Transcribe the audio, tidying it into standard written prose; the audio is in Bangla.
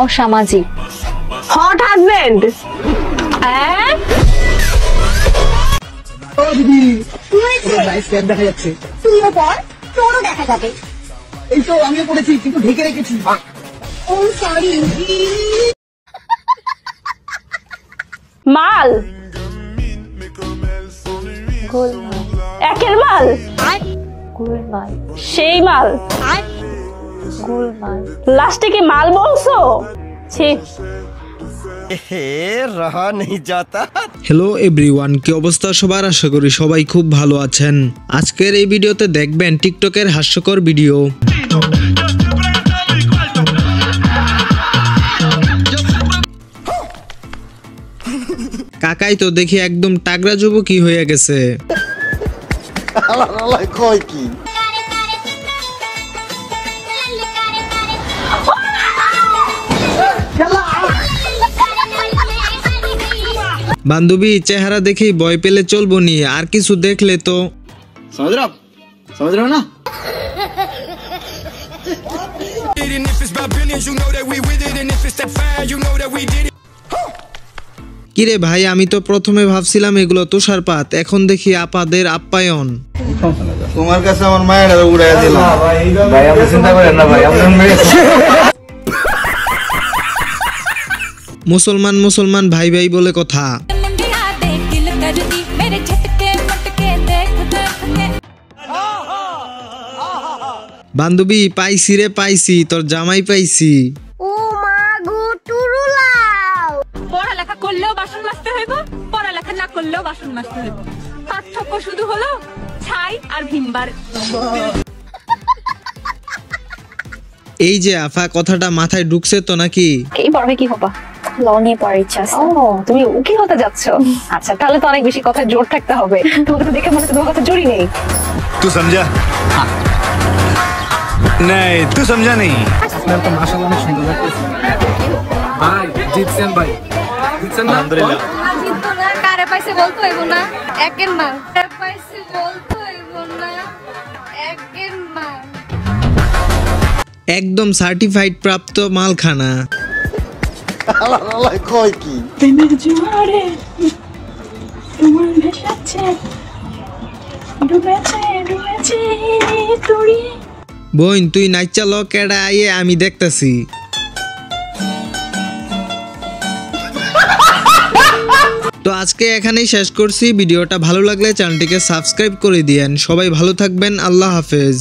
অসামাজিক। Hot husband. ও দিদি নাইস ফ্যান দেখা যাচ্ছে। তুইও পর, তোরও দেখা যাবে। এই তো আমিও পড়েছি কিন্তু ঢেকে রেখেছি। ও সরি। মাল, গোলমাল। একের মাল, গোলমাল। সেই মাল। গোলমাল। লাস্টে কি মাল বলছো? ছি। रहा नहीं जाता। হ্যালো এভরিওয়ান, কি অবস্থা সবার? আশা করি সবাই খুব ভালো আছেন। আজকের এই ভিডিওতে দেখবেন টিকটকের হাস্যকর ভিডিও। কাকাই তো দেখি একদম টাগরা যুবকই হয়ে গেছে। কয় কি বান্ধবী চেহারা দেখেই ভয় পেলে চলবো নি, আর কিছু দেখলে তো समझ रहे हो ना? কিরে ভাই, আমি তো প্রথমে ভাবছিলাম এগুলো তুষারপাত, এখন দেখি আপাদের আপ্যায়ন। তোমার কাছে আমার মায়ের উড়াইয়া দিলাম। भाई आप चिंता करें ना भाई, মুসলমান মুসলমান ভাই ভাই বলে কথা। বান্ধবী পাইছি রে পাইছি, তোর জামাই পাইছি। ও মা গো টুরুলাও। পড়ালেখা করলেও বাসন মাজতে হইব, পড়ালেখা না করলেও বাসন মাজতে হইব। পার্থক্য শুধু হলো ছাই আর ভিমবার। এই যে আফা, কথাটা মাথায় ঢুকছে তো নাকি? এই বড় হয়ে কি হবা? ল নিয়ে পড়ার ইচ্ছা আছে। ও, তুমি উকিল হতে যাচ্ছ? আচ্ছা, তাহলে তো অনেক বেশি কথায় জোর থাকতে হবে। তোমাকে তো দেখে মনে হচ্ছে তোমার কথা জোরই নেই। तू समझा? नहीं तू समझा नहीं। तो माशाल्लाह में सुंदर लगते भाई। जीतसेन भाई, जीतसेन ना? अल्हम्दुलिल्लाह। জিত তো না, কারে পাইছে বলতে হইব না, একের না। কারে পাইছে বলতে হইব না, একের না। একদম সার্টিফাইড প্রাপ্ত মালখানা। কয় কি প্রেমের জোয়ারে তোমার ভেসেছে, ডুবেছে ডুবেছে তুড়ি। বোন তুই নাইচা ল, কেডা আইয়ে আমি দেখতাছি। তো আজকে এখানেই শেষ করছি। ভিডিওটা ভালো লাগলে চ্যানেলটিকে সাবস্ক্রাইব করে দিয়েন। সবাই ভালো থাকবেন, আল্লাহ হাফেজ।